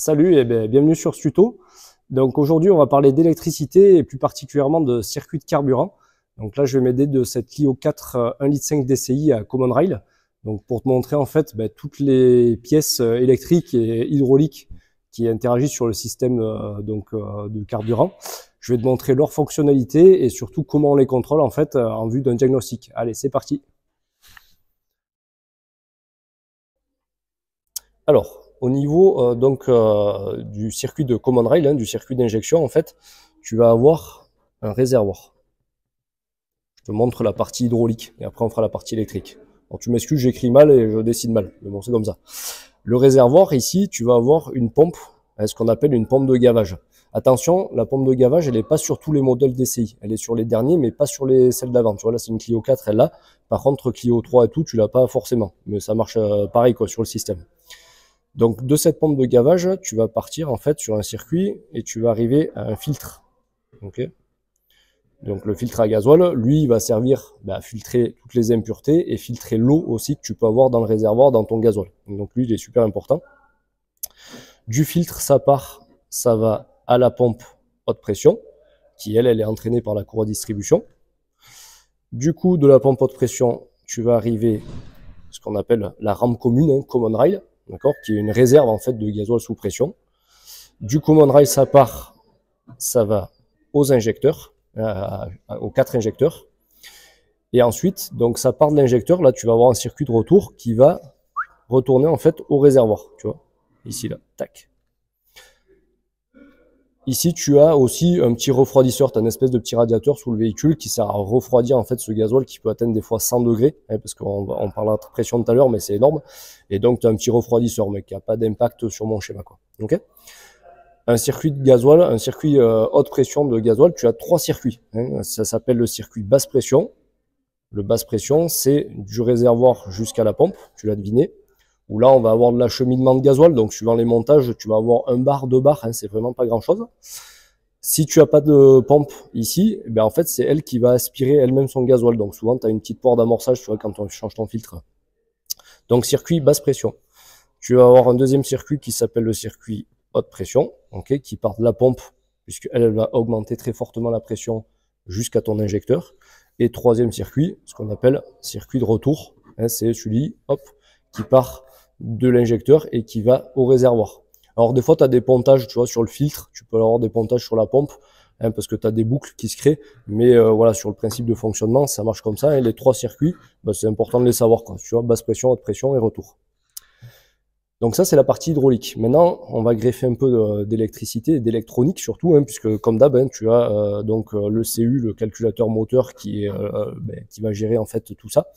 Salut et bienvenue sur ce tuto. Donc aujourd'hui, on va parler d'électricité et plus particulièrement de circuit de carburant. Donc là, je vais m'aider de cette Clio 4 1,5 litre DCI à Common Rail. Donc pour te montrer en fait toutes les pièces électriques et hydrauliques qui interagissent sur le système de carburant. Je vais te montrer leurs fonctionnalités et surtout comment on les contrôle en fait en vue d'un diagnostic. Allez, c'est parti. Alors, au niveau du circuit de Common Rail, du circuit d'injection, en fait, tu vas avoir un réservoir. Je te montre la partie hydraulique et après on fera la partie électrique. Alors tu m'excuses, j'écris mal et je dessine mal, mais bon, c'est comme ça. Le réservoir, ici, tu vas avoir une pompe, ce qu'on appelle une pompe de gavage. Attention, la pompe de gavage, elle n'est pas sur tous les modèles DCI. Elle est sur les derniers, mais pas sur celles d'avant. Tu vois, là, c'est une Clio 4, elle l'a. Par contre, Clio 3 et tout, tu l'as pas forcément. Mais ça marche pareil, quoi, sur le système. Donc de cette pompe de gavage, tu vas partir en fait sur un circuit et tu vas arriver à un filtre. Okay. Donc le filtre à gasoil, lui, il va servir à filtrer toutes les impuretés et filtrer l'eau aussi que tu peux avoir dans le réservoir, dans ton gasoil. Donc lui, il est super important. Du filtre, ça part, ça va à la pompe haute pression, qui elle est entraînée par la courroie de distribution. Du coup, de la pompe haute pression, tu vas arriver à ce qu'on appelle la rampe commune, Common Rail, d'accord, qui est une réserve en fait de gasoil sous pression. Du Common Rail, ça part, ça va aux injecteurs, aux 4 injecteurs. Et ensuite, donc ça part de l'injecteur, là tu vas avoir un circuit de retour qui va retourner en fait au réservoir, tu vois, ici là, tac. Ici, tu as aussi un petit refroidisseur, tu as une espèce de petit radiateur sous le véhicule qui sert à refroidir en fait ce gasoil qui peut atteindre des fois 100 degrés, parce qu'on parlera de pression tout à l'heure, mais c'est énorme. Et donc, tu as un petit refroidisseur, mais qui n'a pas d'impact sur mon schéma, quoi. Okay. Un circuit de gasoil, un circuit haute pression de gasoil, tu as 3 circuits. Ça s'appelle le circuit basse pression. Le basse pression, c'est du réservoir jusqu'à la pompe, tu l'as deviné. Où là, on va avoir de l'acheminement de gasoil. Donc, suivant les montages, tu vas avoir 1 bar, 2 bars. C'est vraiment pas grand-chose. Si tu n'as pas de pompe ici, en fait, c'est elle qui va aspirer elle-même son gasoil. Donc, souvent, tu as une petite port d'amorçage, tu vois, quand on change ton filtre. Donc, circuit basse pression. Tu vas avoir un deuxième circuit qui s'appelle le circuit haute pression, okay, qui part de la pompe, puisqu'elle va augmenter très fortement la pression jusqu'à ton injecteur. Et troisième circuit, ce qu'on appelle circuit de retour. C'est celui, hop, qui part de l'injecteur et qui va au réservoir. Alors des fois tu as des pontages, tu vois, sur le filtre, tu peux avoir des pontages sur la pompe, parce que tu as des boucles qui se créent, mais voilà, sur le principe de fonctionnement, ça marche comme ça, et les 3 circuits, c'est important de les savoir, quoi, tu vois, basse pression, haute pression et retour. Donc ça, c'est la partie hydraulique. Maintenant, on va greffer un peu d'électricité et d'électronique surtout, puisque comme d'hab, tu as le CU, le calculateur moteur, qui va gérer en fait tout ça.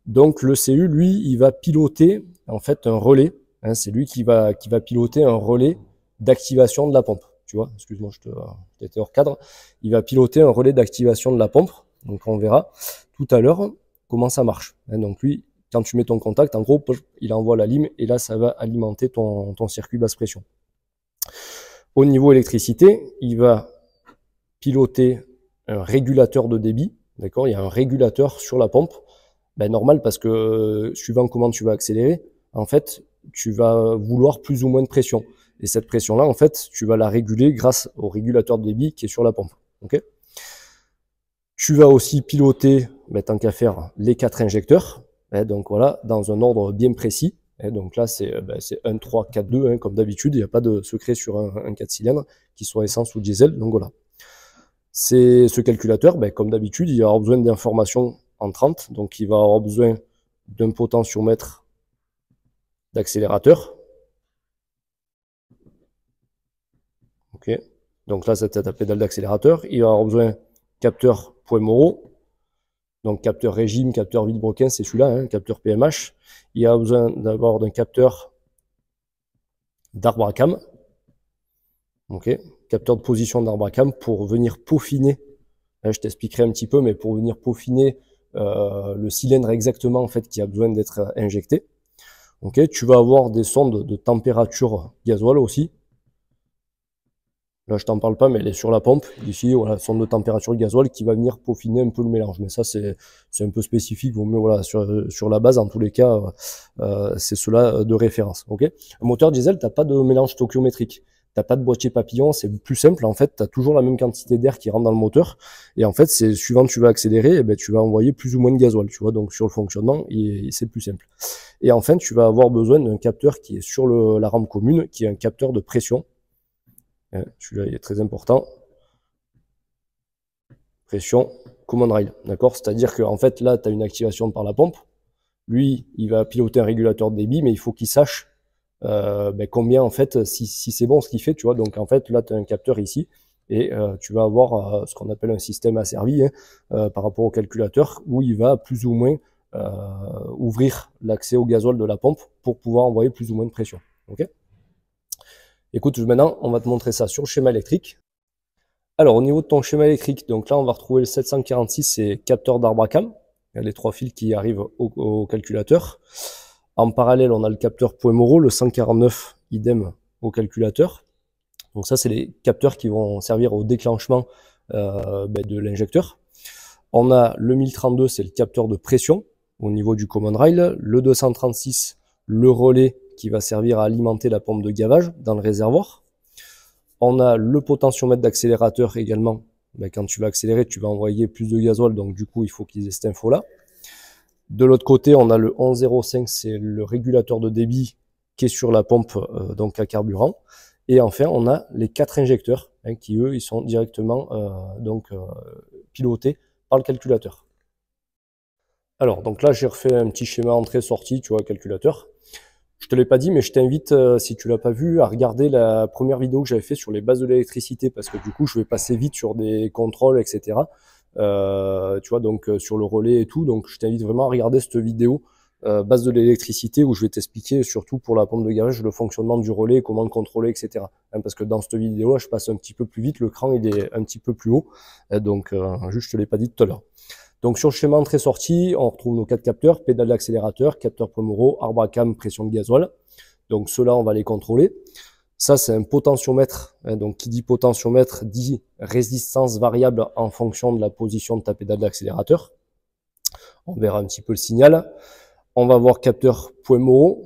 Donc le CU, lui, il va piloter en fait un relais. C'est lui qui va piloter un relais d'activation de la pompe. Tu vois, excuse-moi, j'étais hors cadre. Il va piloter un relais d'activation de la pompe. Donc on verra tout à l'heure comment ça marche. Donc lui, quand tu mets ton contact, en gros, il envoie la lime et là, ça va alimenter ton circuit basse pression. Au niveau électricité, il va piloter un régulateur de débit. D'accord, il y a un régulateur sur la pompe. Normal, parce que suivant comment tu vas accélérer, en fait, tu vas vouloir plus ou moins de pression. Et cette pression-là, en fait, tu vas la réguler grâce au régulateur de débit qui est sur la pompe. Okay. Tu vas aussi piloter, tant qu'à faire, les 4 injecteurs. Donc voilà, dans un ordre bien précis. Donc là, c'est 1, 3, 4, 2, comme d'habitude. Il n'y a pas de secret sur un 4 cylindres, qu'il soit essence ou diesel. Donc voilà. C'est ce calculateur, comme d'habitude, il va avoir besoin d'informations entrantes, donc il va avoir besoin d'un potentiomètre d'accélérateur. Ok, donc là c'est ta pédale d'accélérateur. Il va avoir besoin capteur point Moreau, donc capteur régime, capteur Villebrequin, c'est celui-là, capteur PMH. Il a besoin d'avoir d'un capteur d'arbre à cam, ok, capteur de position d'arbre à cam pour venir peaufiner. Là, je t'expliquerai un petit peu, mais pour venir peaufiner le cylindre exactement en fait qui a besoin d'être injecté. Ok, tu vas avoir des sondes de température gasoil aussi. Là, je t'en parle pas, mais elle est sur la pompe. Ici, voilà, sonde de température gasoil qui va venir peaufiner un peu le mélange. Mais ça, c'est un peu spécifique. Vaut mieux, voilà, sur la base, en tous les cas, c'est cela de référence. Ok. Un moteur diesel, t'as pas de mélange stoichiométrique. T'as pas de boîtier papillon, c'est plus simple. En fait, tu as toujours la même quantité d'air qui rentre dans le moteur. Et en fait, c'est suivant que tu vas accélérer, eh ben, tu vas envoyer plus ou moins de gasoil. Tu vois, donc sur le fonctionnement, c'est plus simple. Et enfin, tu vas avoir besoin d'un capteur qui est sur la rampe commune, qui est un capteur de pression. Celui-là, il est très important. Pression, command rail, d'accord? C'est-à-dire qu'en fait, là, tu as une activation par la pompe. Lui, il va piloter un régulateur de débit, mais il faut qu'il sache combien, en fait, si c'est bon ce qu'il fait, tu vois. Donc, en fait, là, tu as un capteur ici, et tu vas avoir ce qu'on appelle un système asservi par rapport au calculateur, où il va plus ou moins ouvrir l'accès au gasoil de la pompe pour pouvoir envoyer plus ou moins de pression. Ok? Écoute, maintenant, on va te montrer ça sur le schéma électrique. Alors, au niveau de ton schéma électrique, donc là, on va retrouver le 746, c'est capteur d'arbre à cam. Il y a les 3 fils qui arrivent au calculateur. En parallèle, on a le capteur Poemoro, le 149, idem au calculateur. Donc ça, c'est les capteurs qui vont servir au déclenchement de l'injecteur. On a le 1032, c'est le capteur de pression au niveau du command rail. Le 236, le relais qui va servir à alimenter la pompe de gavage dans le réservoir. On a le potentiomètre d'accélérateur également. Quand tu vas accélérer, tu vas envoyer plus de gasoil, donc du coup, il faut qu'ils aient cette info-là. De l'autre côté, on a le 1105, c'est le régulateur de débit qui est sur la pompe donc à carburant. Et enfin, on a les 4 injecteurs qui, eux, ils sont directement pilotés par le calculateur. Alors, donc là, j'ai refait un petit schéma entrée-sortie, tu vois, calculateur. Je te l'ai pas dit, mais je t'invite, si tu l'as pas vu, à regarder la première vidéo que j'avais fait sur les bases de l'électricité, parce que du coup, je vais passer vite sur des contrôles, etc. Tu vois, donc sur le relais et tout. Donc, je t'invite vraiment à regarder cette vidéo base de l'électricité où je vais t'expliquer, surtout pour la pompe de gavage, le fonctionnement du relais, comment le contrôler, etc. Parce que dans cette vidéo-là, je passe un petit peu plus vite, le cran il est un petit peu plus haut. Donc, juste, je te l'ai pas dit tout à l'heure. Donc sur le schéma entrée-sortie, on retrouve nos 4 capteurs, pédale d'accélérateur, capteur Poemoro, arbre à cam, pression de gasoil. Donc ceux-là, on va les contrôler. Ça, c'est un potentiomètre. Donc qui dit potentiomètre dit résistance variable en fonction de la position de ta pédale d'accélérateur. On verra un petit peu le signal. On va voir capteur Poemoro.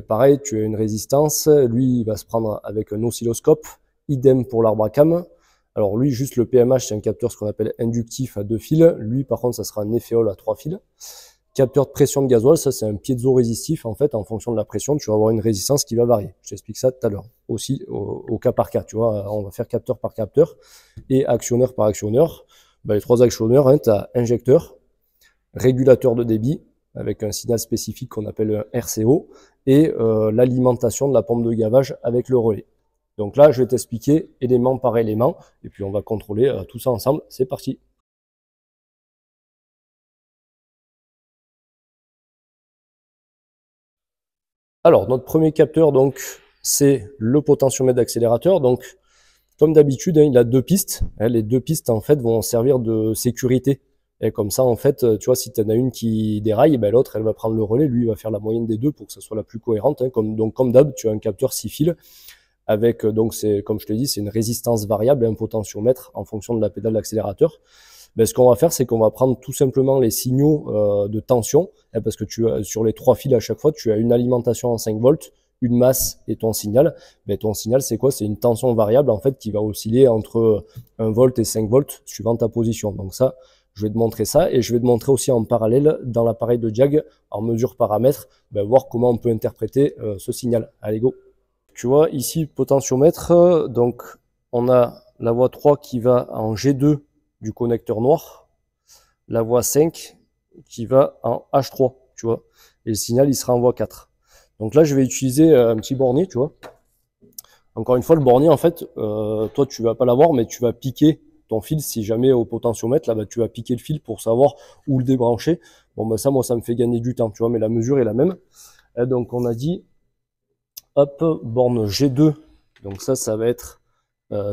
Pareil, tu as une résistance. Lui, il va se prendre avec un oscilloscope. Idem pour l'arbre à cam. Alors lui, juste le PMH, c'est un capteur ce qu'on appelle inductif à 2 fils. Lui, par contre, ça sera un efféole à 3 fils. Capteur de pression de gasoil, ça c'est un piezo-résistif. En fait, en fonction de la pression, tu vas avoir une résistance qui va varier. Je t'explique ça tout à l'heure. Aussi au cas par cas, tu vois, on va faire capteur par capteur et actionneur par actionneur. Les 3 actionneurs, tu as injecteur, régulateur de débit avec un signal spécifique qu'on appelle un RCO et l'alimentation de la pompe de gavage avec le relais. Donc là, je vais t'expliquer élément par élément, et puis on va contrôler tout ça ensemble. C'est parti. Alors, notre premier capteur, donc, c'est le potentiomètre d'accélérateur. Donc, comme d'habitude, il a 2 pistes. Les 2 pistes, en fait, vont servir de sécurité. Et comme ça, en fait, tu vois, si tu en as une qui déraille, l'autre, elle va prendre le relais. Lui, il va faire la moyenne des deux pour que ça soit la plus cohérente. Donc, comme d'hab, tu as un capteur 6 fils. Avec, donc c'est comme je te dis, c'est une résistance variable et un potentiomètre en fonction de la pédale d'accélérateur. Ce qu'on va faire, c'est qu'on va prendre tout simplement les signaux de tension, parce que tu as, sur les 3 fils à chaque fois, tu as une alimentation en 5 volts, une masse et ton signal. Ton signal, c'est quoi? C'est une tension variable en fait qui va osciller entre 1 volt et 5 volts suivant ta position. Donc ça, je vais te montrer ça et je vais te montrer aussi en parallèle dans l'appareil de Jag en mesure paramètre, voir comment on peut interpréter ce signal. Allez, go! Tu vois, ici, potentiomètre, donc on a la voie 3 qui va en G2 du connecteur noir, la voie 5 qui va en H3, tu vois, et le signal, il sera en voie 4. Donc là, je vais utiliser un petit bornier, tu vois. Encore une fois, le bornier, en fait, toi, tu vas pas l'avoir, mais tu vas piquer ton fil, si jamais au potentiomètre, là, tu vas piquer le fil pour savoir où le débrancher. Bon, ça, moi, ça me fait gagner du temps, tu vois, mais la mesure est la même. Et donc, on a dit... Hop, borne G2, donc ça va être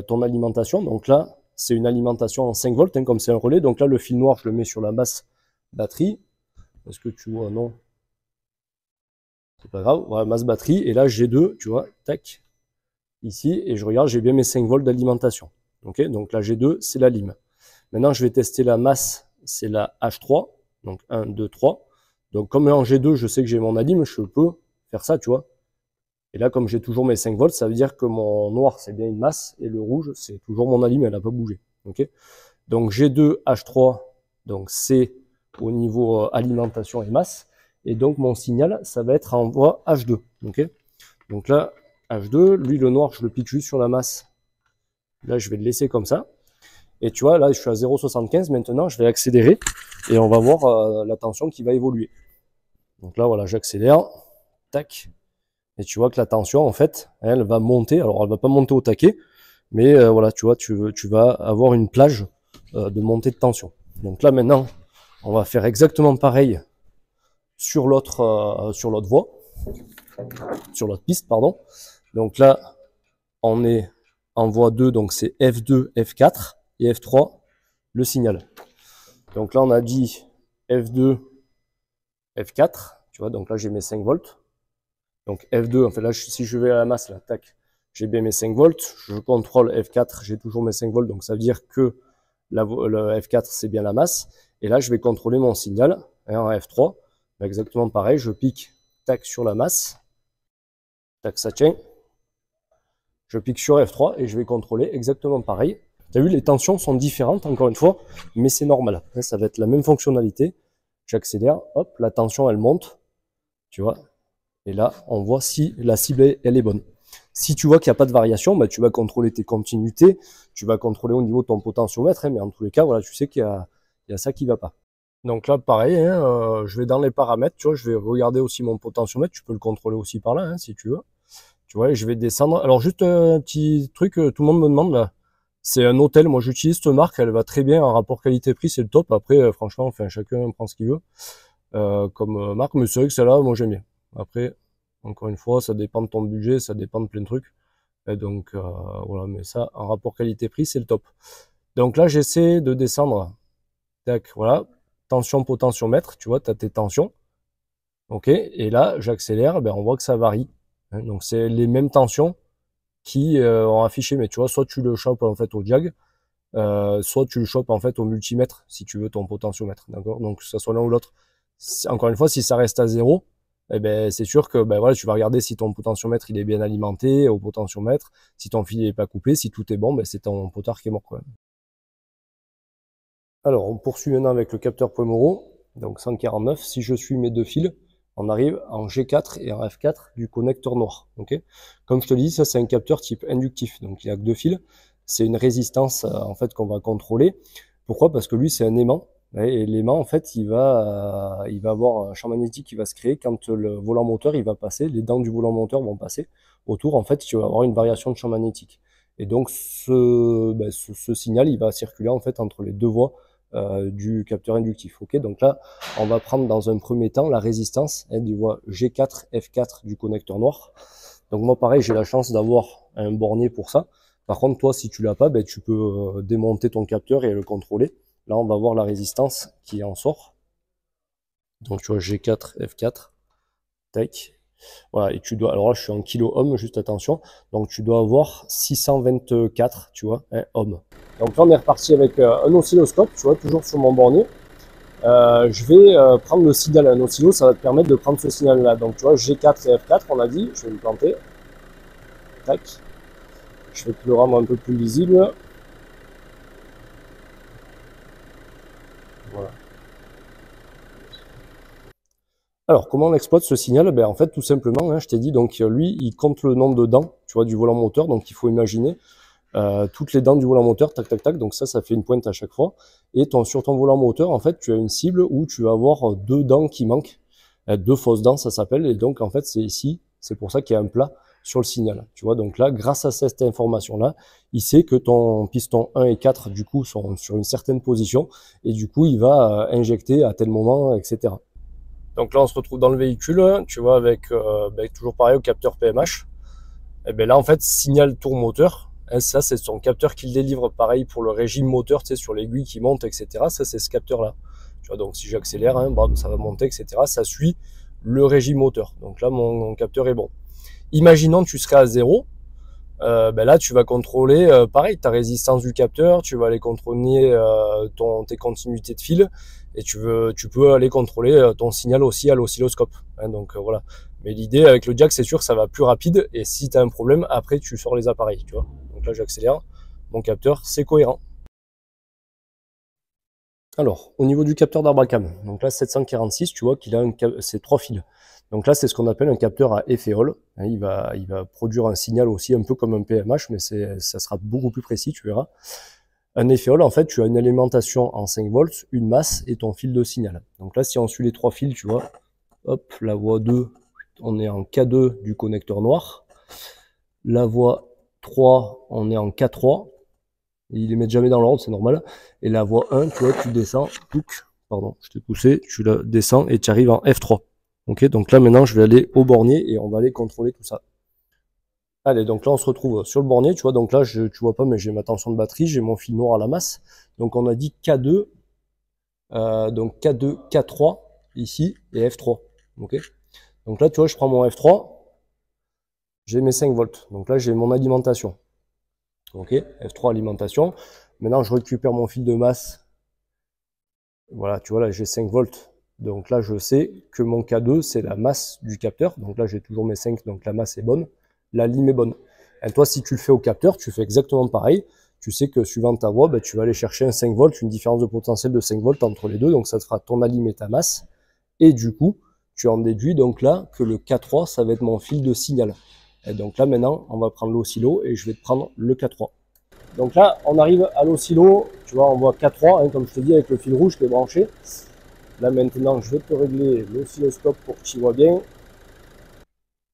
ton alimentation. Donc là, c'est une alimentation en 5 volts, comme c'est un relais. Donc là, le fil noir, je le mets sur la masse batterie. Est-ce que tu vois? Non. C'est pas grave. Voilà, masse batterie. Et là, G2, tu vois, tac. ici, et je regarde, j'ai bien mes 5 volts d'alimentation. Okay, donc la G2, c'est la lime. Maintenant, je vais tester la masse, c'est la H3, donc 1, 2, 3. Donc comme en G2, je sais que j'ai mon alim, je peux faire ça, tu vois. Et là, comme j'ai toujours mes 5 volts, ça veut dire que mon noir, c'est bien une masse, et le rouge, c'est toujours mon alim, elle n'a pas bougé. Okay, donc G2, H3, donc c'est au niveau alimentation et masse. Et donc mon signal, ça va être en voie H2. Okay, donc là, H2, lui le noir, je le pique juste sur la masse. Là, je vais le laisser comme ça. Et tu vois, là, je suis à 0,75. Maintenant, je vais accélérer et on va voir la tension qui va évoluer. Donc là, voilà, j'accélère. Tac. Et tu vois que la tension, en fait, elle va monter. Alors, elle va pas monter au taquet, mais voilà, tu vois, tu vas avoir une plage de montée de tension. Donc là, maintenant, on va faire exactement pareil sur l'autre voie, sur l'autre piste, pardon. Donc là, on est en voie 2, donc c'est F2, F4 et F3, le signal. Donc là, on a dit F2, F4, tu vois, donc là, j'ai mes 5 volts. Donc F2, en fait, là, si je vais à la masse, là, tac, j'ai bien mes 5 volts. Je contrôle F4, j'ai toujours mes 5 volts, donc ça veut dire que le F4, c'est bien la masse. Et là, je vais contrôler mon signal, hein, en F3. Exactement pareil, je pique, tac, sur la masse. Tac, ça tient. Je pique sur F3 et je vais contrôler exactement pareil. Tu as vu, les tensions sont différentes, encore une fois, mais c'est normal. Ça va être la même fonctionnalité. J'accélère, hop, la tension, elle monte, tu vois. Et là, on voit si la cible, elle est bonne. Si tu vois qu'il n'y a pas de variation, bah, tu vas contrôler tes continuités, tu vas contrôler au niveau de ton potentiomètre, hein, mais en tous les cas, voilà, tu sais qu'il y a ça qui ne va pas. Donc là, pareil, hein, je vais dans les paramètres, tu vois, je vais regarder aussi mon potentiomètre, tu peux le contrôler aussi par là, hein, si tu veux. Tu vois, je vais descendre. Alors juste un petit truc, tout le monde me demande là. C'est un hôtel, moi j'utilise cette marque, elle va très bien en rapport qualité-prix, c'est le top. Après, franchement, enfin, chacun prend ce qu'il veut comme marque, mais c'est vrai que celle-là, moi j'aime bien. Après, encore une fois, ça dépend de ton budget, ça dépend de plein de trucs. Et donc voilà, mais ça, en rapport qualité-prix, c'est le top. Donc là, j'essaie de descendre. Tac, voilà. Tension potentiomètre, tu vois, tu as tes tensions. Ok, et là, j'accélère, ben, on voit que ça varie. Hein, donc c'est les mêmes tensions qui ont affiché, mais tu vois, soit tu le chopes en fait au diag, soit tu le chopes en fait au multimètre, si tu veux ton potentiomètre, d'accord. Donc que ça soit l'un ou l'autre. Encore une fois, si ça reste à 0, eh ben, c'est sûr que ben, voilà, tu vas regarder si ton potentiomètre il est bien alimenté au potentiomètre, si ton fil n'est pas coupé, si tout est bon, ben, c'est ton potard qui est mort quand même. Alors, on poursuit maintenant avec le capteur Pomoro, donc 149. Si je suis mes deux fils, on arrive en G4 et en F4 du connecteur noir. Okay, comme je te l'ai dit, ça c'est un capteur type inductif, donc il n'y a que deux fils. C'est une résistance en fait qu'on va contrôler. Pourquoi? Parce que lui c'est un aimant. Et l'aimant en fait il va avoir un champ magnétique qui va se créer quand le volant moteur il va passer, les dents du volant moteur vont passer autour. En fait, tu vas avoir une variation de champ magnétique. Et donc ce signal il va circuler en fait entre les deux voies du capteur inductif. Okay, donc là, on va prendre dans un premier temps la résistance du voie G4, F4 du connecteur noir. Donc moi, pareil, j'ai la chance d'avoir un bornier pour ça. Par contre, toi, si tu l'as pas, ben, tu peux démonter ton capteur et le contrôler. Là, on va voir la résistance qui en sort. Donc tu vois G4, F4. Tac. Voilà, et tu dois, alors là je suis en kilo-ohm, juste attention, donc tu dois avoir 624, tu vois, hein, ohms. Donc là on est reparti avec un oscilloscope, tu vois, toujours sur mon bornier. Je vais prendre le signal à un oscillo, ça va te permettre de prendre ce signal là. Donc tu vois, G4 et F4, on a dit, je vais le planter. Tac. Je vais te le rendre un peu plus lisible. Voilà. Alors, comment on exploite ce signal? Ben, en fait, tout simplement, hein, je t'ai dit, donc lui, il compte le nombre de dents, tu vois, du volant moteur. Donc, il faut imaginer toutes les dents du volant moteur, tac, tac, tac. Donc ça fait une pointe à chaque fois. Et sur ton volant moteur, en fait, tu as une cible où tu vas avoir deux dents qui manquent, deux fausses dents, ça s'appelle. Et donc, en fait, c'est ici, c'est pour ça qu'il y a un plat sur le signal. Tu vois, donc là, grâce à cette information-là, il sait que ton piston 1 et 4, du coup, sont sur une certaine position. Et du coup, il va injecter à tel moment, etc. Donc là, on se retrouve dans le véhicule, tu vois, avec toujours pareil au capteur PMH. Et bien là, en fait, signal tour moteur. Hein, ça, c'est son capteur qui le délivre. Pareil pour le régime moteur, tu sais, sur l'aiguille qui monte, etc. Ça, c'est ce capteur-là. Tu vois, donc si j'accélère, hein, bam, ça va monter, etc. Ça suit le régime moteur. Donc là, mon capteur est bon. Imaginons que tu serais à 0. Ben là, tu vas contrôler, pareil, ta résistance du capteur, tu vas aller contrôler tes continuités de fil, et tu peux aller contrôler ton signal aussi à l'oscilloscope. Hein, donc voilà. Mais l'idée avec le jack, c'est sûr que ça va plus rapide, et si tu as un problème, après tu sors les appareils, tu vois. Donc là, j'accélère, mon capteur, c'est cohérent. Alors, au niveau du capteur d'Arbacam, donc là 746, tu vois qu'il a c'est 3 fils. Donc là, c'est ce qu'on appelle un capteur à effet Hall. Hein, il va produire un signal aussi un peu comme un PMH, mais ça sera beaucoup plus précis, tu verras. Un effet Hall, en fait, tu as une alimentation en 5 volts, une masse et ton fil de signal. Donc là, si on suit les 3 fils, tu vois, hop, la voie 2, on est en K2 du connecteur noir. La voie 3, on est en K3. Ils les mettent jamais dans l'ordre, c'est normal. Et la voie 1, tu vois, tu descends, pardon, je t'ai poussé, tu la descends et tu arrives en F3. Ok, donc là maintenant je vais aller au bornier et on va aller contrôler tout ça. Allez, donc là on se retrouve sur le bornier, tu vois, donc là tu vois pas, mais j'ai ma tension de batterie, j'ai mon fil noir à la masse. Donc on a dit K2, donc K2, K3 ici et F3. Ok, donc là tu vois, je prends mon F3, j'ai mes 5 volts. Donc là j'ai mon alimentation. Ok, F3 alimentation. Maintenant, je récupère mon fil de masse. Voilà, tu vois, là, j'ai 5 volts. Donc là, je sais que mon K2, c'est la masse du capteur. Donc là, j'ai toujours mes 5, donc la masse est bonne. La lime est bonne. Et toi, si tu le fais au capteur, tu fais exactement pareil. Tu sais que suivant ta voie, tu vas aller chercher un 5 volts, une différence de potentiel de 5 volts entre les deux. Donc ça te fera ton alim et ta masse. Et du coup, tu en déduis donc là que le K3, ça va être mon fil de signal. Et donc là, maintenant, on va prendre l'oscillo et je vais te prendre le K3. Donc là, on arrive à l'oscillo, tu vois, on voit K3, hein, comme je te dis, avec le fil rouge qui est branché. Là, maintenant, je vais te régler l'oscilloscope pour que tu vois bien.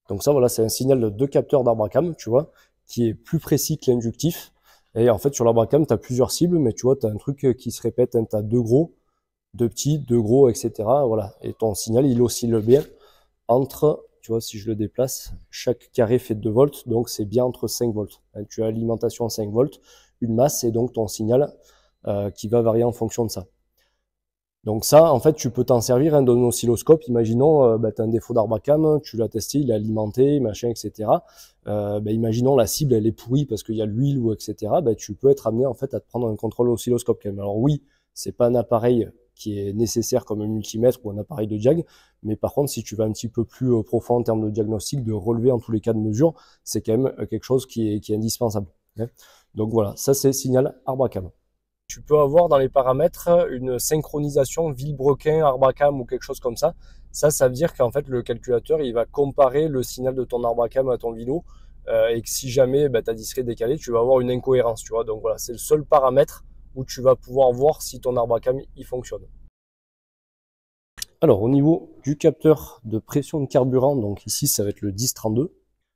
Donc ça, voilà, c'est un signal de 2 capteurs d'Arbacam, tu vois, qui est plus précis que l'inductif. Et en fait, sur l'Arbacam, tu as plusieurs cibles, mais tu vois, tu as un truc qui se répète, hein, tu as 2 gros, 2 petits, 2 gros, etc. Voilà. Et ton signal, il oscille bien entre, tu vois, si je le déplace, chaque carré fait 2 volts, donc c'est bien entre 5 volts. Tu as alimentation en 5 volts, une masse, et donc ton signal qui va varier en fonction de ça. Donc ça, en fait, tu peux t'en servir hein, d'un oscilloscope. Imaginons, tu as un défaut d'Arbacam, tu l'as testé, il est alimenté, machin, etc. Imaginons la cible, elle est pourrie parce qu'il y a l'huile ou etc. Tu peux être amené en fait à te prendre un contrôle oscilloscope quand même. Alors oui, c'est pas un appareil qui est nécessaire comme un multimètre ou un appareil de diag, mais par contre, si tu vas un petit peu plus profond en termes de diagnostic, de relever en tous les cas de mesure, c'est quand même quelque chose qui est indispensable. Hein. Donc voilà, ça c'est signal Arbacam. Tu peux avoir dans les paramètres une synchronisation Villebrequin-Arbacam ou quelque chose comme ça. Ça veut dire qu'en fait le calculateur il va comparer le signal de ton Arbacam à ton Vilo et que si jamais ta discrète est décalée, tu vas avoir une incohérence, tu vois. Donc voilà, c'est le seul paramètre où tu vas pouvoir voir si ton Arbacam il fonctionne. Alors au niveau du capteur de pression de carburant, donc ici ça va être le 1032.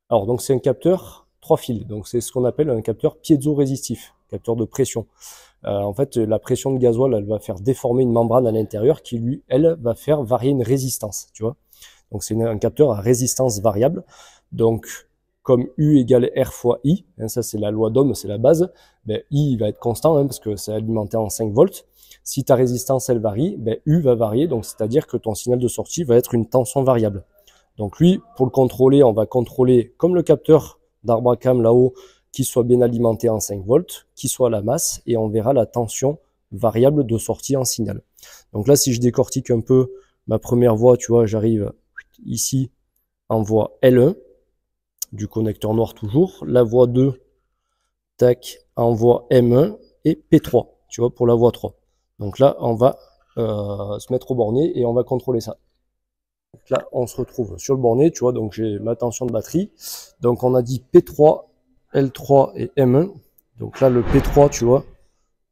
Alors donc c'est un capteur 3 fils, donc c'est ce qu'on appelle un capteur piézo-résistif, capteur de pression. En fait, la pression de gasoil, elle va faire déformer une membrane à l'intérieur qui, lui, elle, va faire varier une résistance, tu vois. Donc, c'est un capteur à résistance variable. Donc, comme U égale R fois I, hein, ça c'est la loi d'Ohm, c'est la base, I va être constant hein, parce que c'est alimenté en 5 volts. Si ta résistance, elle varie, U va varier, donc c'est-à-dire que ton signal de sortie va être une tension variable. Donc lui, pour le contrôler, on va contrôler comme le capteur d'Arbacam là-haut, qui soit bien alimenté en 5 volts, qui soit la masse, et on verra la tension variable de sortie en signal. Donc là, si je décortique un peu ma première voie, tu vois, j'arrive ici en voie L1, du connecteur noir toujours, la voie 2, tac, en voie M1, et P3, tu vois, pour la voie 3. Donc là, on va se mettre au bornier et on va contrôler ça. Donc là, on se retrouve sur le bornier, tu vois, donc j'ai ma tension de batterie. Donc on a dit P3, L3 et M1. Donc là, le P3, tu vois,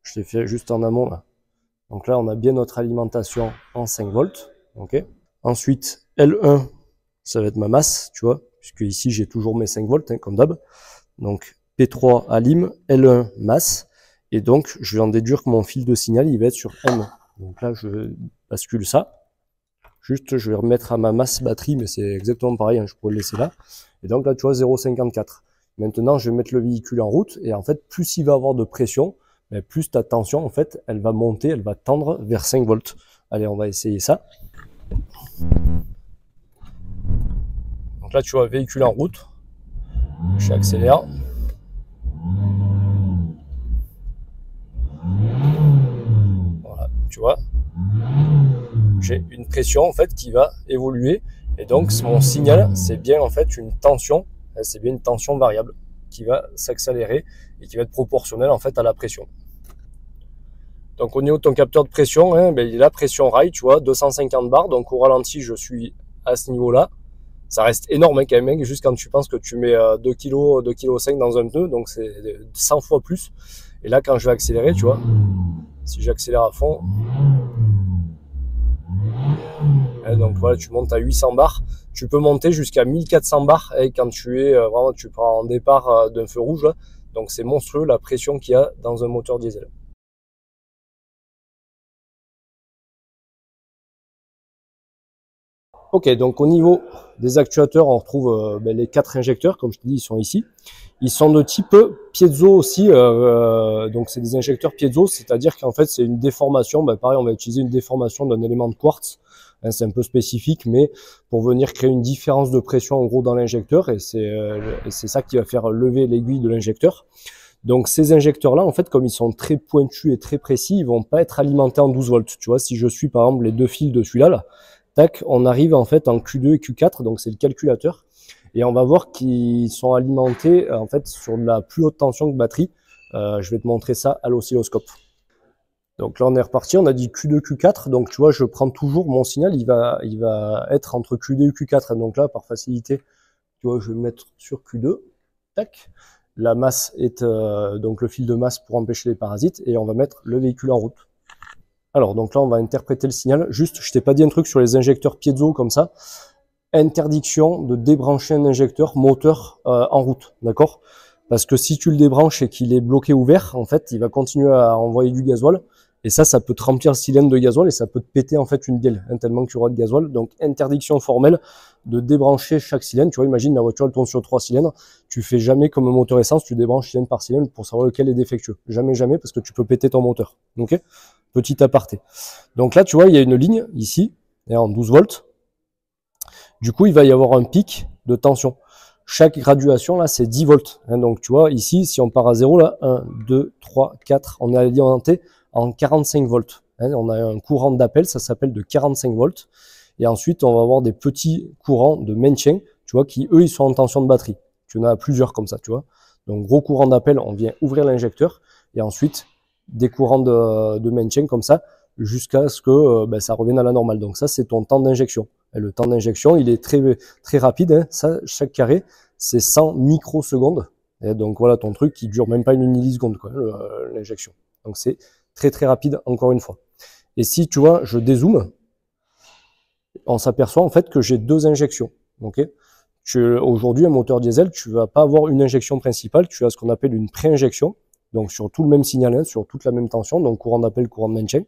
je l'ai fait juste en amont là. Donc là, on a bien notre alimentation en 5 volts. Ok. Ensuite, L1, ça va être ma masse, tu vois, puisque ici j'ai toujours mes 5 volts, hein, comme d'hab. Donc P3 alim, L1 masse. Et donc, je vais en déduire que mon fil de signal, il va être sur M. Donc là, je bascule ça. Juste, je vais remettre à ma masse batterie, mais c'est exactement pareil, hein, je pourrais le laisser là. Et donc là, tu vois, 0,54. Maintenant, je vais mettre le véhicule en route, et en fait, plus il va avoir de pression, plus ta tension, en fait, elle va monter, elle va tendre vers 5 volts. Allez, on va essayer ça. Donc là, tu vois, véhicule en route. J'accélère. tu vois, j'ai une pression en fait qui va évoluer. Et donc mon signal, c'est bien en fait une tension, c'est bien une tension variable qui va s'accélérer et qui va être proportionnelle en fait à la pression. Donc au niveau de ton capteur de pression, ben, il est la pression rail, tu vois, 250 bars. Donc au ralenti, je suis à ce niveau-là. Ça reste énorme quand même, juste quand tu penses que tu mets 2 kg, 2,5 kg dans un pneu, donc c'est 100 fois plus. Et là, quand je vais accélérer, tu vois, si j'accélère à fond, donc voilà, tu montes à 800 bars. Tu peux monter jusqu'à 1400 bars quand tu es vraiment, tu prends un départ d'un feu rouge. Là. Donc c'est monstrueux la pression qu'il y a dans un moteur diesel. Ok, donc au niveau des actuateurs, on retrouve les 4 injecteurs, comme je te dis, ils sont ici. Ils sont de type piezo aussi, donc c'est des injecteurs piezo, c'est-à-dire qu'en fait c'est une déformation, pareil on va utiliser une déformation d'un élément de quartz, c'est un peu spécifique, mais pour venir créer une différence de pression en gros dans l'injecteur, et c'est ça qui va faire lever l'aiguille de l'injecteur. Donc ces injecteurs-là, en fait, comme ils sont très pointus et très précis, ils vont pas être alimentés en 12 volts. Tu vois, si je suis par exemple les 2 fils de celui-là, là, tac, on arrive en fait en Q2 et Q4, donc c'est le calculateur, et on va voir qu'ils sont alimentés en fait sur de la plus haute tension que batterie. Je vais te montrer ça à l'oscilloscope. Donc là on est reparti, on a dit Q2, Q4, donc tu vois je prends toujours mon signal, il va être entre Q2 et Q4, donc là par facilité, tu vois je vais me mettre sur Q2, tac, la masse est donc le fil de masse pour empêcher les parasites, et on va mettre le véhicule en route. Alors, donc là, on va interpréter le signal. Juste, je t'ai pas dit un truc sur les injecteurs piezo comme ça. Interdiction de débrancher un injecteur moteur en route, d'accord? Parce que si tu le débranches et qu'il est bloqué ouvert, en fait, il va continuer à envoyer du gasoil. Et ça peut te remplir le cylindre de gasoil et ça peut te péter en fait une bielle, tellement que tu auras de gasoil. Donc, interdiction formelle de débrancher chaque cylindre. Tu vois, imagine la voiture, elle tourne sur 3 cylindres. Tu fais jamais comme un moteur essence, tu débranches cylindre par cylindre pour savoir lequel est défectueux. Jamais, jamais, parce que tu peux péter ton moteur. Ok? Petit aparté. Donc là, tu vois, il y a une ligne ici, et en 12 volts. Du coup, il va y avoir un pic de tension. Chaque graduation, là, c'est 10 volts. Donc, tu vois, ici, si on part à 0, là, 1, 2, 3, 4, on est alimenté en 45 volts. On a un courant d'appel, ça s'appelle de 45 volts. Et ensuite, on va avoir des petits courants de maintien, tu vois, qui, eux, ils sont en tension de batterie. Tu en as plusieurs comme ça, tu vois. Donc, gros courant d'appel, on vient ouvrir l'injecteur. Et ensuite, des courants de maintien comme ça jusqu'à ce que ça revienne à la normale. Donc ça, c'est ton temps d'injection. Et le temps d'injection, il est très, très rapide. Ça, chaque carré, c'est 100 microsecondes. Et donc voilà ton truc qui dure même pas une milliseconde, quoi, l'injection. Donc c'est très, très rapide, encore une fois. Et si, tu vois, je dézoome, on s'aperçoit en fait que j'ai 2 injections. Okay, aujourd'hui, un moteur diesel, tu vas pas avoir une injection principale, tu as ce qu'on appelle une pré-injection. Donc sur tout le même signal, sur toute la même tension, donc courant d'appel, courant de maintien.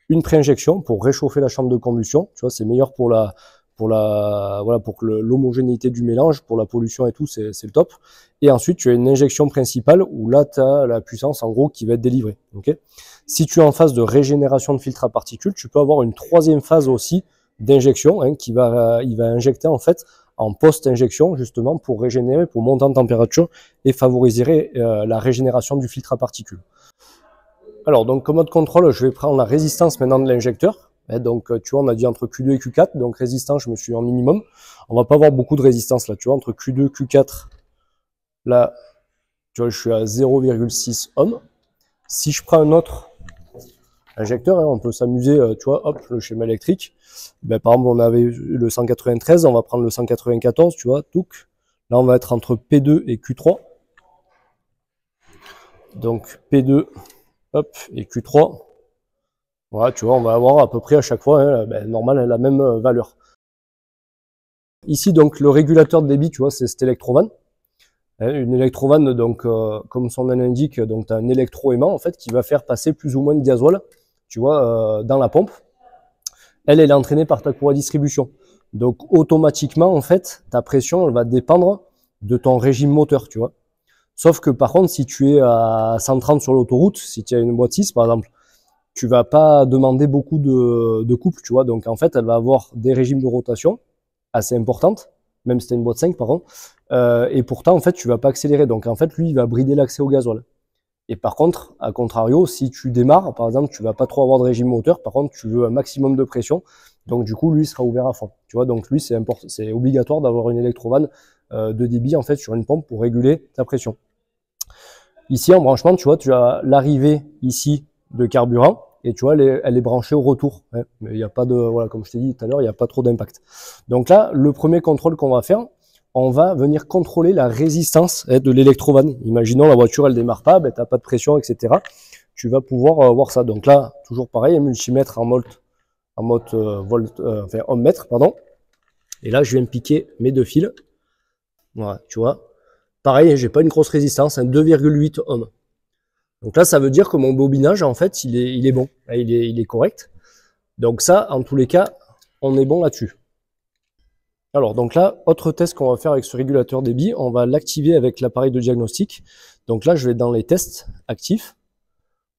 Une pré-injection pour réchauffer la chambre de combustion, tu vois, c'est meilleur pour pour l'homogénéité du mélange, pour la pollution et tout, c'est le top. Et ensuite, tu as une injection principale où là, tu as la puissance en gros qui va être délivrée. Okay, si tu es en phase de régénération de filtre à particules, tu peux avoir une 3e phase aussi d'injection, il va injecter en fait en post-injection justement pour régénérer, pour monter en température et favoriser la régénération du filtre à particules. Alors donc comme mode contrôle, je vais prendre la résistance maintenant de l'injecteur. Donc tu vois, on a dit entre Q2 et Q4, donc résistance, je me suis en minimum. On va pas avoir beaucoup de résistance là, tu vois, entre Q2 et Q4, là, tu vois, je suis à 0,6 ohms. Si je prends un autre injecteur, on peut s'amuser, tu vois, hop, le schéma électrique. Par exemple, on avait le 193, on va prendre le 194, tu vois, touc. Là, on va être entre P2 et Q3. Donc P2, hop, et Q3. Voilà, tu vois, on va avoir à peu près à chaque fois, normal, la même valeur. Ici, donc, le régulateur de débit, tu vois, c'est cette électrovanne. Une électrovanne, donc, comme son nom l'indique, donc, tu as un électroaimant, en fait, qui va faire passer plus ou moins de gasoil, tu vois, dans la pompe. Elle est entraînée par ta courroie à distribution. Donc, automatiquement, en fait, ta pression, elle va dépendre de ton régime moteur, tu vois. Sauf que, par contre, si tu es à 130 sur l'autoroute, si tu as une boîte 6, par exemple, tu vas pas demander beaucoup de couple, tu vois. Donc, en fait, elle va avoir des régimes de rotation assez importantes, même si tu as une boîte 5, par contre. Et pourtant, en fait, tu vas pas accélérer. Donc, en fait, lui, il va brider l'accès au gasoil. Et par contre, à contrario, si tu démarres, par exemple, tu vas pas trop avoir de régime moteur, par contre, tu veux un maximum de pression, donc du coup, lui, il sera ouvert à fond. Tu vois, donc lui, c'est obligatoire d'avoir une électrovanne de débit, en fait, sur une pompe pour réguler ta pression. Ici, en branchement, tu vois, tu as l'arrivée ici de carburant, et tu vois, elle est branchée au retour. Hein, mais il n'y a pas de, voilà, comme je t'ai dit tout à l'heure, il n'y a pas trop d'impact. Donc là, le premier contrôle qu'on va faire, on va venir contrôler la résistance de l'électrovanne. Imaginons la voiture, elle démarre pas, ben, tu n'as pas de pression, etc. Tu vas pouvoir voir ça. Donc là, toujours pareil, un multimètre en enfin, ohmmètre, pardon. Et là, je viens piquer mes deux fils. Voilà, tu vois. Pareil, j'ai pas une grosse résistance, un 2,8 ohms. Donc là, ça veut dire que mon bobinage, en fait, il est bon, il est correct. Donc ça, en tous les cas, on est bon là-dessus. Alors, donc là, autre test qu'on va faire avec ce régulateur débit, on va l'activer avec l'appareil de diagnostic. Donc là, je vais dans les tests actifs,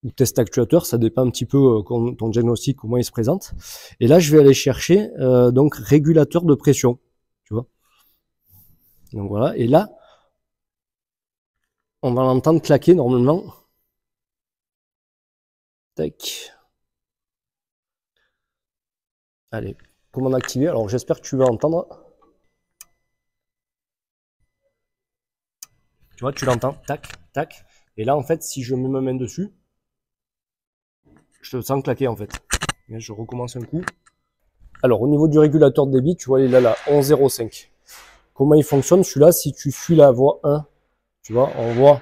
ou test actuateur, ça dépend un petit peu ton diagnostic, comment il se présente. Et là, je vais aller chercher donc régulateur de pression, tu vois. Donc voilà, et là, on va l'entendre claquer normalement. Tac. Allez, commande activée. Alors j'espère que tu vas entendre. Tu vois, tu l'entends. Tac, tac. Et là, en fait, si je mets ma main dessus, je te sens claquer en fait. Et je recommence un coup. Alors au niveau du régulateur de débit, tu vois, il est là, 11,05. Comment il fonctionne celui-là? Si tu suis la voie 1, tu vois, on voit,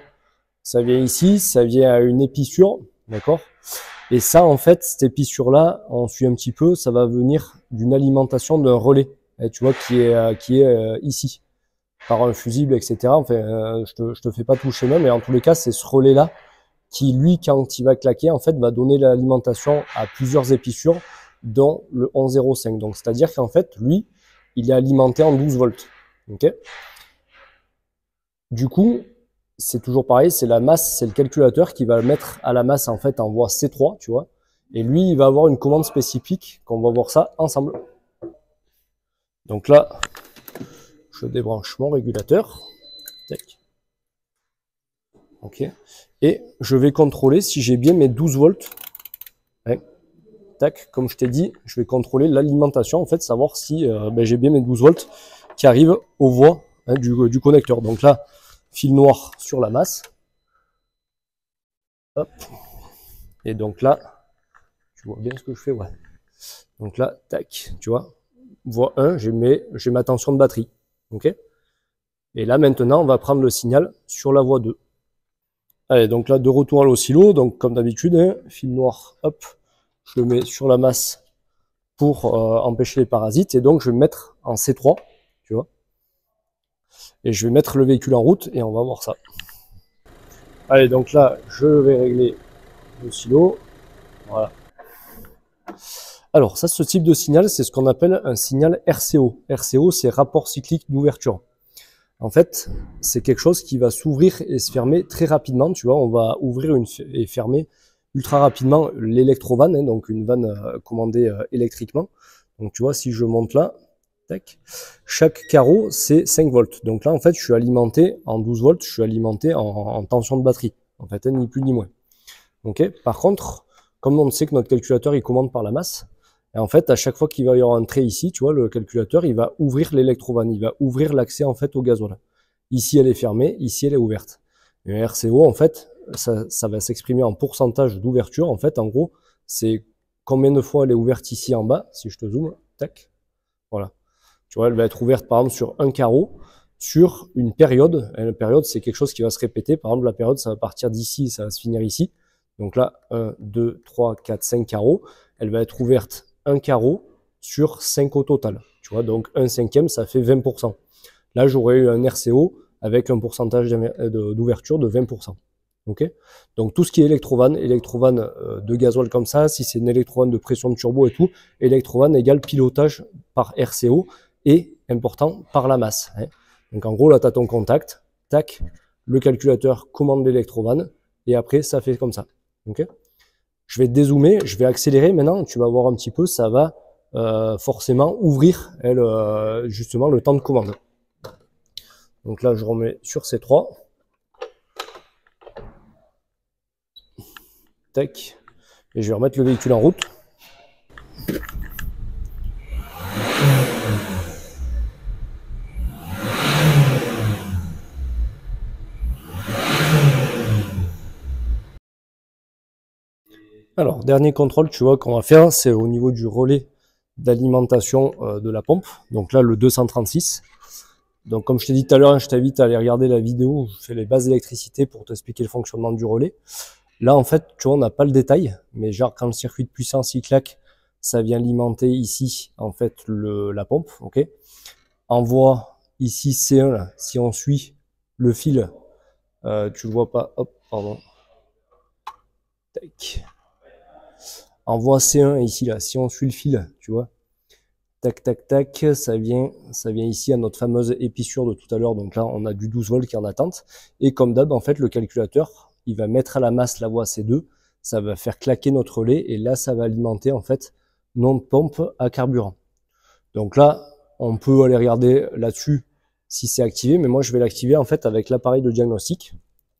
ça vient ici, ça vient à une épissure, d'accord? Et ça, en fait, cette épissure-là, on suit un petit peu, ça va venir d'une alimentation d'un relais, tu vois, qui est ici, par un fusible, etc. Enfin, je te fais pas tout le schéma, mais en tous les cas, c'est ce relais-là qui, lui, quand il va claquer, en fait, va donner l'alimentation à plusieurs épissures, dont le 11,05. Donc, c'est-à-dire qu'en fait, lui, il est alimenté en 12 volts. Okay, du coup, c'est toujours pareil, c'est la masse, c'est le calculateur qui va mettre à la masse en fait en voie C3, tu vois. Et lui, il va avoir une commande spécifique, qu'on va voir ça ensemble. Donc là, je débranche mon régulateur. Tac. Ok. Et je vais contrôler si j'ai bien mes 12 volts. Ouais. Tac, comme je t'ai dit, je vais contrôler l'alimentation, en fait, savoir si j'ai bien mes 12 volts qui arrivent aux voies du connecteur. Donc là, fil noir sur la masse. Hop. Et donc là, tu vois bien ce que je fais, ouais. Donc là, tac, tu vois, voie 1, j'ai ma tension de batterie. Ok. Et là, maintenant, on va prendre le signal sur la voie 2. Allez, donc là, de retour à l'oscillo, donc comme d'habitude, hein, fil noir, hop, je le mets sur la masse pour empêcher les parasites. Et donc, je vais me mettre en C3, tu vois. Et je vais mettre le véhicule en route et on va voir ça. Allez, donc là, je vais régler l'oscillo. Voilà. Alors ça, ce type de signal, c'est ce qu'on appelle un signal RCO. RCO, c'est rapport cyclique d'ouverture. En fait, c'est quelque chose qui va s'ouvrir et se fermer très rapidement. Tu vois, on va ouvrir et fermer ultra rapidement l'électrovanne, hein, donc une vanne commandée électriquement. Donc tu vois, si je monte là, tac, chaque carreau, c'est 5 volts. Donc là, en fait, je suis alimenté en 12 volts, je suis alimenté en tension de batterie. En fait, ni plus ni moins. Okay. Par contre, comme on sait que notre calculateur, il commande par la masse, et en fait, à chaque fois qu'il va y avoir un trait ici, tu vois, le calculateur, il va ouvrir l'électrovanne, il va ouvrir l'accès en fait au gasoil. Ici, elle est fermée, ici, elle est ouverte. Et le RCO, en fait, ça va s'exprimer en pourcentage d'ouverture. En fait, en gros, c'est combien de fois elle est ouverte ici en bas. Si je te zoome, tac, voilà. Tu vois, elle va être ouverte par exemple sur un carreau, sur une période. Et la période, c'est quelque chose qui va se répéter. Par exemple, la période, ça va partir d'ici, ça va se finir ici. Donc là, 1, 2, 3, 4, 5 carreaux. Elle va être ouverte un carreau sur 5 au total. Tu vois, donc 1/5, ça fait 20%. Là, j'aurais eu un RCO avec un pourcentage d'ouverture de 20%. Okay, donc tout ce qui est électrovanne de gasoil comme ça, si c'est une électrovanne de pression de turbo et tout, électrovanne égale pilotage par RCO et, important, par la masse. Hein. Donc en gros, là, tu as ton contact, tac, le calculateur commande l'électrovanne et après, ça fait comme ça. Okay, je vais dézoomer, je vais accélérer maintenant, tu vas voir un petit peu, ça va forcément ouvrir justement le temps de commande. Donc là, je remets sur C3. tac. Et je vais remettre le véhicule en route. Alors, dernier contrôle, tu vois, qu'on va faire, c'est au niveau du relais d'alimentation de la pompe. Donc là, le 236. Donc comme je t'ai dit tout à l'heure, je t'invite à aller regarder la vidéo où je fais les bases d'électricité pour t'expliquer le fonctionnement du relais. Là, en fait, tu vois, on n'a pas le détail, mais genre quand le circuit de puissance il claque, ça vient alimenter ici, en fait, la pompe, ok. Envoie ici C1, là, si on suit le fil, tu le vois pas, hop, pardon. Tac. Envoie C1 ici, là, si on suit le fil, tu vois. Tac, tac, tac, ça vient ici à notre fameuse épissure de tout à l'heure. Donc là, on a du 12 volts qui est en attente. Et comme d'hab, en fait, le calculateur, il va mettre à la masse la voie C2. Ça va faire claquer notre relais. Et là, ça va alimenter, en fait, notre pompe à carburant. Donc là, on peut aller regarder là-dessus si c'est activé. Mais moi, je vais l'activer, en fait, avec l'appareil de diagnostic.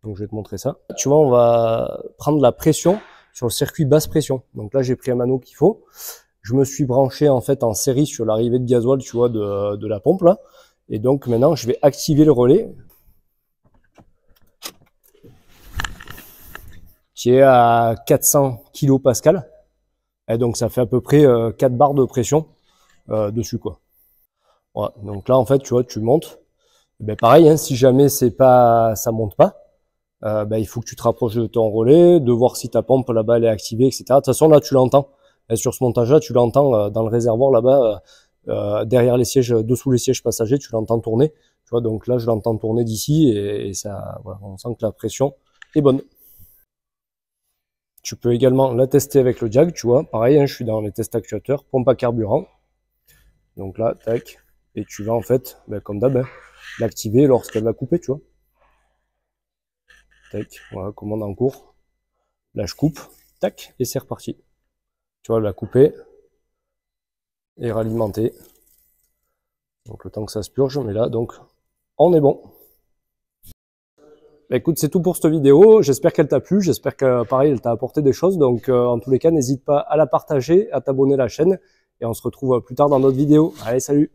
Donc, je vais te montrer ça. Tu vois, on va prendre la pression sur le circuit basse pression. Donc là, j'ai pris un mano qu'il faut. Je me suis branché en fait en série sur l'arrivée de gasoil, tu vois, de la pompe là. Et donc maintenant, je vais activer le relais qui est à 400 kPa. Et donc ça fait à peu près 4 bars de pression dessus quoi. Voilà. Donc là en fait, tu vois, tu montes. Ben pareil, hein, si jamais ça monte pas, ben, il faut que tu te rapproches de ton relais, de voir si ta pompe là-bas elle est activée, etc. De toute façon là, tu l'entends. Et sur ce montage-là, tu l'entends dans le réservoir là-bas, derrière les sièges, dessous les sièges passagers, tu l'entends tourner. Tu vois, donc là, je l'entends tourner d'ici et ça, voilà, on sent que la pression est bonne. Tu peux également la tester avec le diag, tu vois. Pareil, hein, je suis dans les tests actuateurs, pompe à carburant. Donc là, tac, et tu vas en fait, ben, comme d'hab, hein, l'activer lorsqu'elle va couper, tu vois. Tac, voilà, commande en cours. Là, je coupe, tac, et c'est reparti. Tu vois, la couper et ralimenter. Donc le temps que ça se purge, mais là, donc, on est bon. Bah, écoute, c'est tout pour cette vidéo. J'espère qu'elle t'a plu. J'espère que, pareil, elle t'a apporté des choses. Donc, en tous les cas, n'hésite pas à la partager, à t'abonner à la chaîne. Et on se retrouve plus tard dans d'autres vidéos. Allez, salut!